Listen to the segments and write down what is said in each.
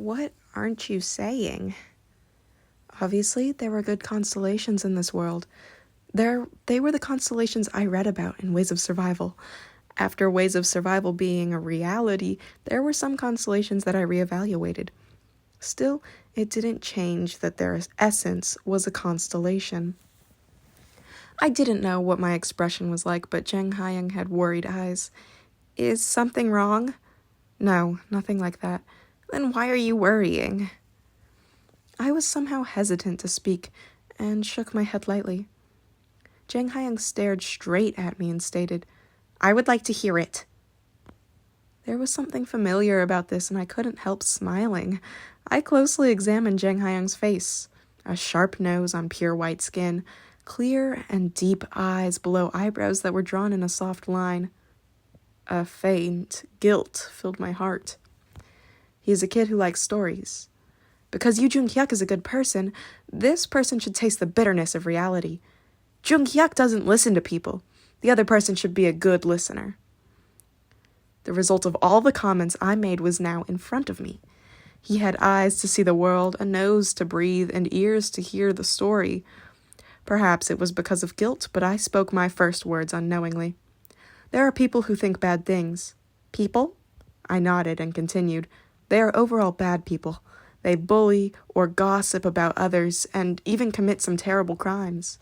What aren't you saying? Obviously, there were good constellations in this world. They were the constellations I read about in Ways of Survival. After Ways of Survival being a reality, there were some constellations that I reevaluated. Still, it didn't change that their essence was a constellation. I didn't know what my expression was like, but Jang Hayoung had worried eyes. Is something wrong? No, nothing like that. Then why are you worrying? I was somehow hesitant to speak and shook my head lightly. Jang Hayoung stared straight at me and stated, I would like to hear it. There was something familiar about this, and I couldn't help smiling. I closely examined Jang Hayoung's face. A sharp nose on pure white skin, clear and deep eyes below eyebrows that were drawn in a soft line. A faint guilt filled my heart. He is a kid who likes stories. Because Yoo Jung-hyuk is a good person, this person should taste the bitterness of reality. Jung-hyuk doesn't listen to people. The other person should be a good listener. The result of all the comments I made was now in front of me. He had eyes to see the world, a nose to breathe, and ears to hear the story. Perhaps it was because of guilt, but I spoke my first words unknowingly. There are people who think bad things. People? I nodded and continued. They are overall bad people. They bully or gossip about others and even commit some terrible crimes.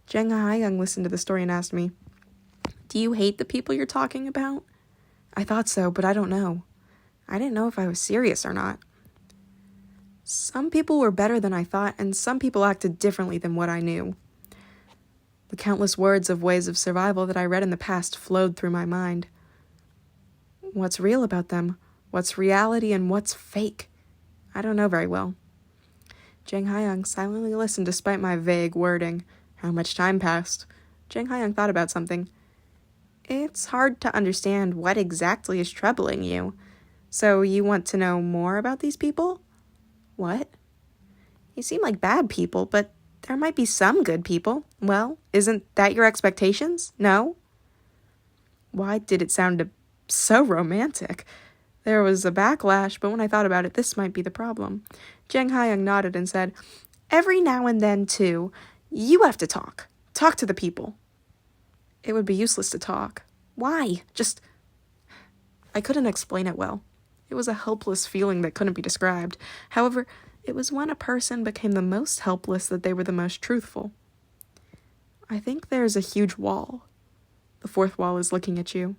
Jang Hayoung listened to the story and asked me, Do you hate the people you're talking about? I thought so, but I don't know. I didn't know if I was serious or not. Some people were better than I thought, and some people acted differently than what I knew. The countless words of Ways of Survival that I read in the past flowed through my mind. What's real about them? What's reality and what's fake? I don't know very well. Jang Hayoung silently listened despite my vague wording. How much time passed? Jang Hayoung thought about something. It's hard to understand what exactly is troubling you. So you want to know more about these people? What? You seem like bad people, but there might be some good people. Well, isn't that your expectations? No? Why did it sound so romantic? There was a backlash, but when I thought about it, this might be the problem. Jang Hayoung nodded and said, Every now and then, too, you have to talk. Talk to the people. It would be useless to talk. Why? I couldn't explain it well. It was a helpless feeling that couldn't be described. However, it was when a person became the most helpless that they were the most truthful. I think there's a huge wall. The fourth wall is looking at you.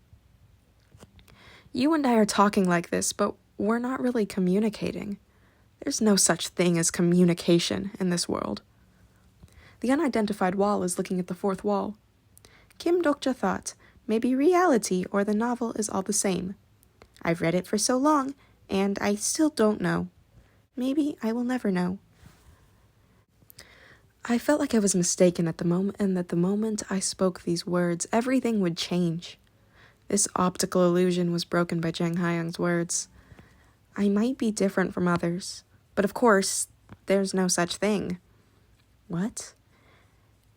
You and I are talking like this, but we're not really communicating. There's no such thing as communication in this world. The unidentified wall is looking at the fourth wall. Kim Dokja thought, maybe reality or the novel is all the same. I've read it for so long, and I still don't know. Maybe I will never know. I felt like I was mistaken at the moment, and that the moment I spoke these words, everything would change. This optical illusion was broken by Jang Hayoung's words. I might be different from others, but of course, there's no such thing. What?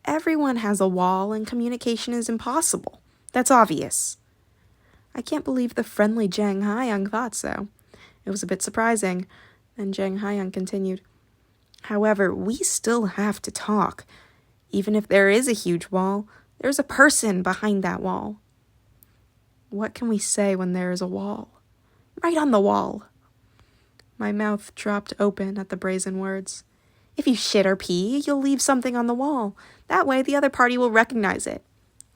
Everyone has a wall, and communication is impossible. That's obvious. I can't believe the friendly Jang Hayoung thought so. It was a bit surprising. Then Jang Hayoung continued, However, we still have to talk. Even if there is a huge wall, there's a person behind that wall. What can we say when there is a wall? Right on the wall. My mouth dropped open at the brazen words. If you shit or pee, you'll leave something on the wall. That way the other party will recognize it.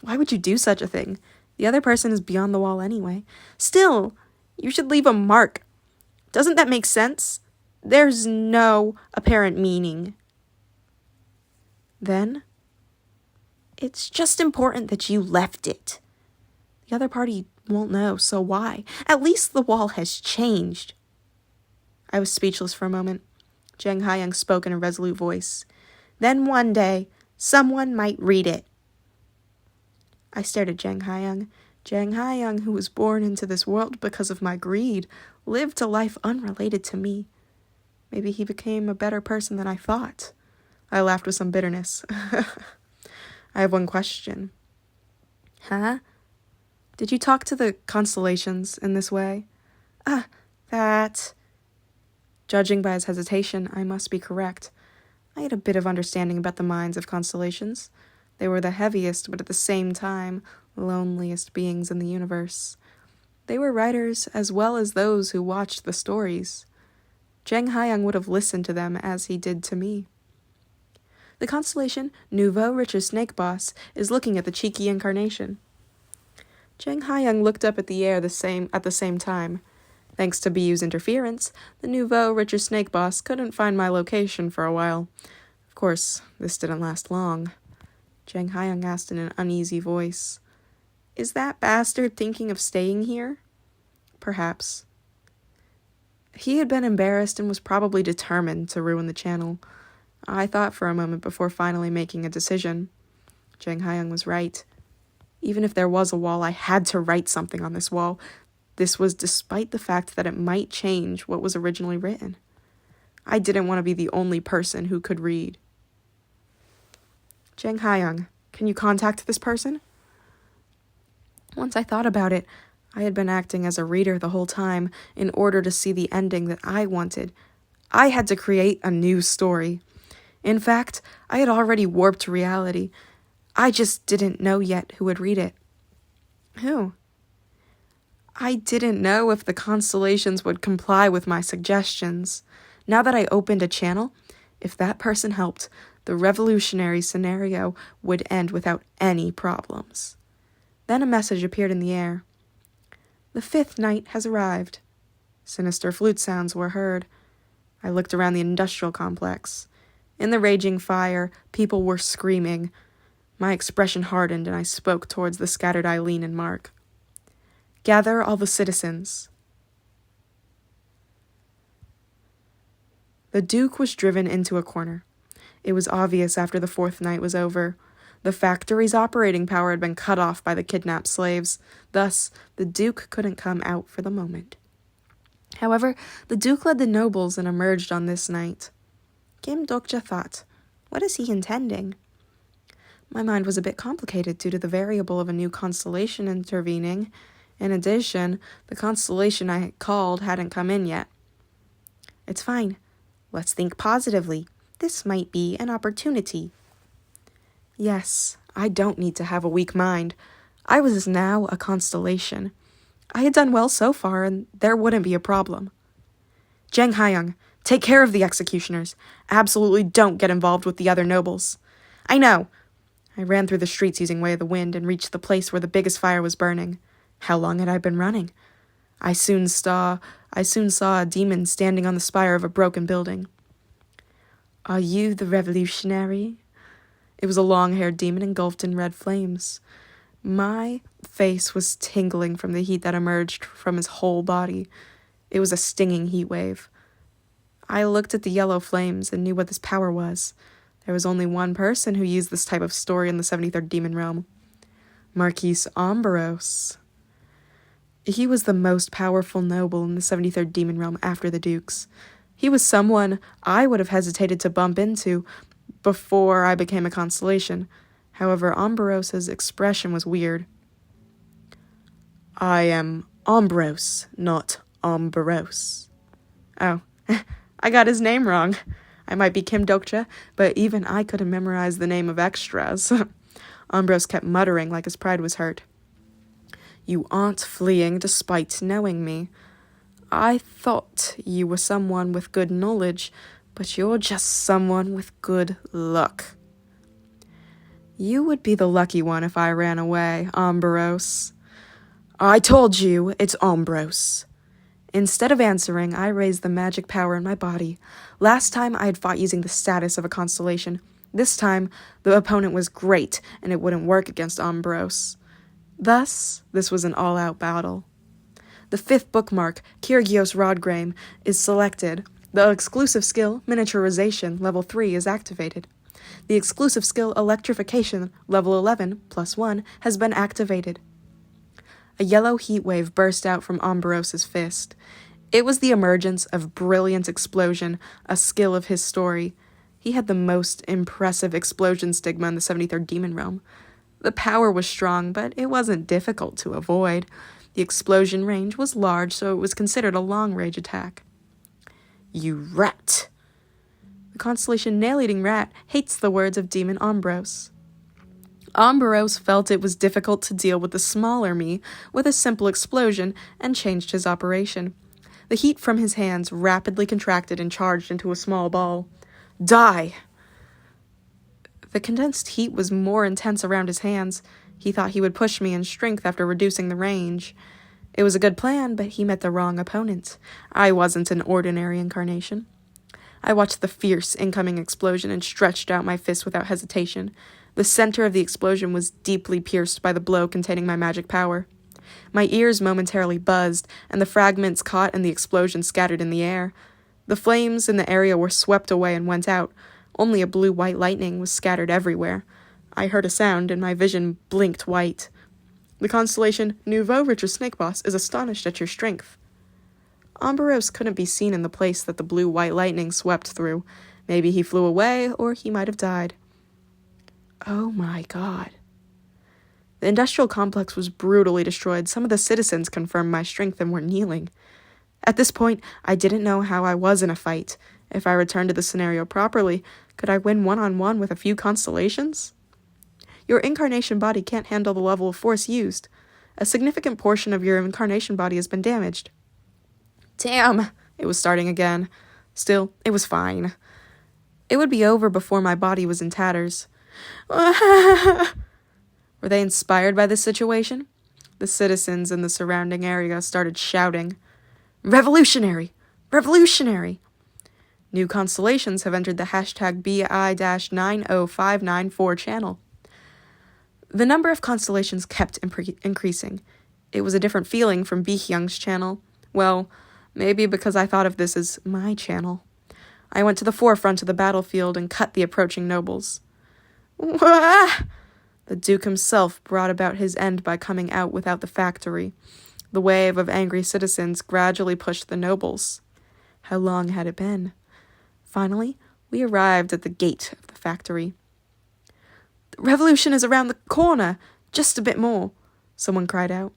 Why would you do such a thing? The other person is beyond the wall anyway. Still, you should leave a mark. Doesn't that make sense? There's no apparent meaning. Then, it's just important that you left it. The other party won't know, so why? At least the wall has changed. I was speechless for a moment. Jang Hayoung spoke in a resolute voice. Then one day, someone might read it. I stared at Jang Hayoung. Jang Hayoung, who was born into this world because of my greed, lived a life unrelated to me. Maybe he became a better person than I thought. I laughed with some bitterness. I have one question. Huh? Did you talk to the constellations in this way? That... Judging by his hesitation, I must be correct. I had a bit of understanding about the minds of constellations. They were the heaviest, but at the same time, loneliest beings in the universe. They were writers as well as those who watched the stories. Jang Hayoung would have listened to them as he did to me. The constellation Nouveau Richer Snake Boss is looking at the cheeky incarnation. Jang Hayoung looked up at the air at the same time. Thanks to BU's interference, the Nouveau Richer Snake Boss couldn't find my location for a while. Of course, this didn't last long. Jang Hayoung asked in an uneasy voice, "Is that bastard thinking of staying here?" Perhaps. He had been embarrassed and was probably determined to ruin the channel. I thought for a moment before finally making a decision. Jang Hayoung was right. Even if there was a wall, I had to write something on this wall. This was despite the fact that it might change what was originally written. I didn't want to be the only person who could read. Jang Hayoung, can you contact this person? Once I thought about it, I had been acting as a reader the whole time in order to see the ending that I wanted. I had to create a new story. In fact, I had already warped reality. I just didn't know yet who would read it. Who? I didn't know if the constellations would comply with my suggestions. Now that I opened a channel, if that person helped, the revolutionary scenario would end without any problems. Then a message appeared in the air. The 5th night has arrived. Sinister flute sounds were heard. I looked around the industrial complex. In the raging fire, people were screaming. My expression hardened and I spoke towards the scattered Eileen and Mark. Gather all the citizens. The Duke was driven into a corner. It was obvious after the 4th night was over. The factory's operating power had been cut off by the kidnapped slaves. Thus, the Duke couldn't come out for the moment. However, the Duke led the nobles and emerged on this night. Kim Dokja thought, what is he intending? My mind was a bit complicated due to the variable of a new constellation intervening. In addition, the constellation I had called hadn't come in yet. It's fine. Let's think positively. This might be an opportunity. Yes, I don't need to have a weak mind. I was now a constellation. I had done well so far, and there wouldn't be a problem. Jang Hayoung, take care of the executioners. Absolutely don't get involved with the other nobles. I know. I ran through the streets using Way of the Wind and reached the place where the biggest fire was burning. How long had I been running? I soon saw a demon standing on the spire of a broken building. Are you the revolutionary? It was a long-haired demon engulfed in red flames. My face was tingling from the heat that emerged from his whole body. It was a stinging heat wave. I looked at the yellow flames and knew what this power was. There was only one person who used this type of story in the 73rd Demon Realm. Marquis Ambrose. He was the most powerful noble in the 73rd Demon Realm after the Dukes. He was someone I would have hesitated to bump into before I became a constellation. However, Ambrose's expression was weird. I am Ambrose, not Ambrose. Oh, I got his name wrong. I might be Kim Dokja, but even I couldn't memorize the name of extras. Ambrose kept muttering like his pride was hurt. You aren't fleeing despite knowing me. I thought you were someone with good knowledge, but you're just someone with good luck. You would be the lucky one if I ran away, Ambrose. I told you, it's Ambrose. Instead of answering, I raised the magic power in my body. Last time I had fought using the status of a constellation. This time, the opponent was great, and it wouldn't work against Ambrose. Thus, this was an all-out battle. The 5th bookmark, Kyrgios Rodgrame, is selected. The exclusive skill, Miniaturization, level 3, is activated. The exclusive skill, Electrification, level 11, +1, has been activated. A yellow heat wave burst out from Ambrose's fist. It was the emergence of Brilliant Explosion, a skill of his story. He had the most impressive explosion stigma in the 73rd Demon Realm. The power was strong, but it wasn't difficult to avoid. The explosion range was large, so it was considered a long-range attack. You rat. The constellation Nail-Eating Rat hates the words of Demon Ambrose. Ambrose felt it was difficult to deal with the smaller me with a simple explosion and changed his operation. The heat from his hands rapidly contracted and charged into a small ball. Die! The condensed heat was more intense around his hands. He thought he would push me in strength after reducing the range. It was a good plan, but he met the wrong opponent. I wasn't an ordinary incarnation. I watched the fierce incoming explosion and stretched out my fist without hesitation. The center of the explosion was deeply pierced by the blow containing my magic power. My ears momentarily buzzed, and the fragments caught in the explosion scattered in the air. The flames in the area were swept away and went out. Only a blue-white lightning was scattered everywhere. I heard a sound, and my vision blinked white. The constellation Nouveau Richard Snakeboss is astonished at your strength. Ambrose couldn't be seen in the place that the blue-white lightning swept through. Maybe he flew away, or he might have died. Oh my God. The industrial complex was brutally destroyed. Some of the citizens confirmed my strength and were kneeling. At this point, I didn't know how I was in a fight. If I returned to the scenario properly, could I win one-on-one with a few constellations? Your incarnation body can't handle the level of force used. A significant portion of your incarnation body has been damaged. Damn! It was starting again. Still, it was fine. It would be over before my body was in tatters. Were they inspired by this situation? The citizens in the surrounding area started shouting, "Revolutionary! Revolutionary!" New constellations have entered the hashtag BI-90594 channel. The number of constellations kept increasing. It was a different feeling from B Hyung's channel. Well, maybe because I thought of this as my channel. I went to the forefront of the battlefield and cut the approaching nobles. Wah! The Duke himself brought about his end by coming out without the factory. The wave of angry citizens gradually pushed the nobles. How long had it been? Finally, we arrived at the gate of the factory. The revolution is around the corner! Just a bit more! Someone cried out.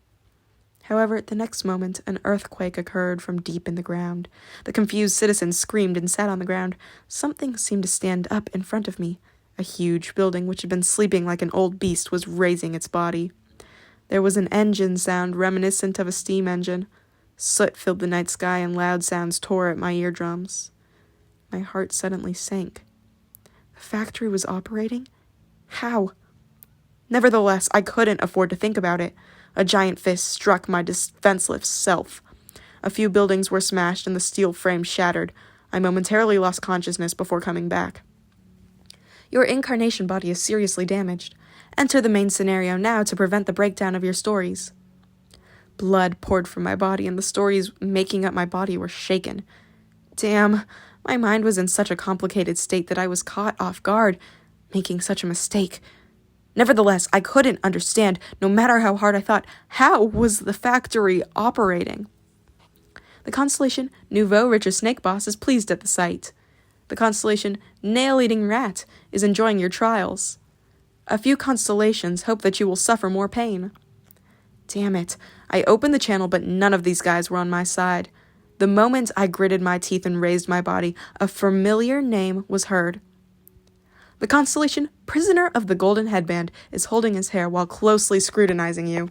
However, the next moment, an earthquake occurred from deep in the ground. The confused citizens screamed and sat on the ground. Something seemed to stand up in front of me. A huge building, which had been sleeping like an old beast, was raising its body. There was an engine sound reminiscent of a steam engine. Soot filled the night sky and loud sounds tore at my eardrums. My heart suddenly sank. The factory was operating? How? Nevertheless, I couldn't afford to think about it. A giant fist struck my defenseless self. A few buildings were smashed and the steel frame shattered. I momentarily lost consciousness before coming back. Your incarnation body is seriously damaged. Enter the main scenario now to prevent the breakdown of your stories. Blood poured from my body, and the stories making up my body were shaken. Damn, my mind was in such a complicated state that I was caught off guard, making such a mistake. Nevertheless, I couldn't understand, no matter how hard I thought, how was the factory operating? The constellation Nouveau Richard Snakeboss is pleased at the sight. The constellation Nail-Eating Rat is enjoying your trials. A few constellations hope that you will suffer more pain. Damn it. I opened the channel, but none of these guys were on my side. The moment I gritted my teeth and raised my body, a familiar name was heard. The constellation Prisoner of the Golden Headband is holding his hair while closely scrutinizing you.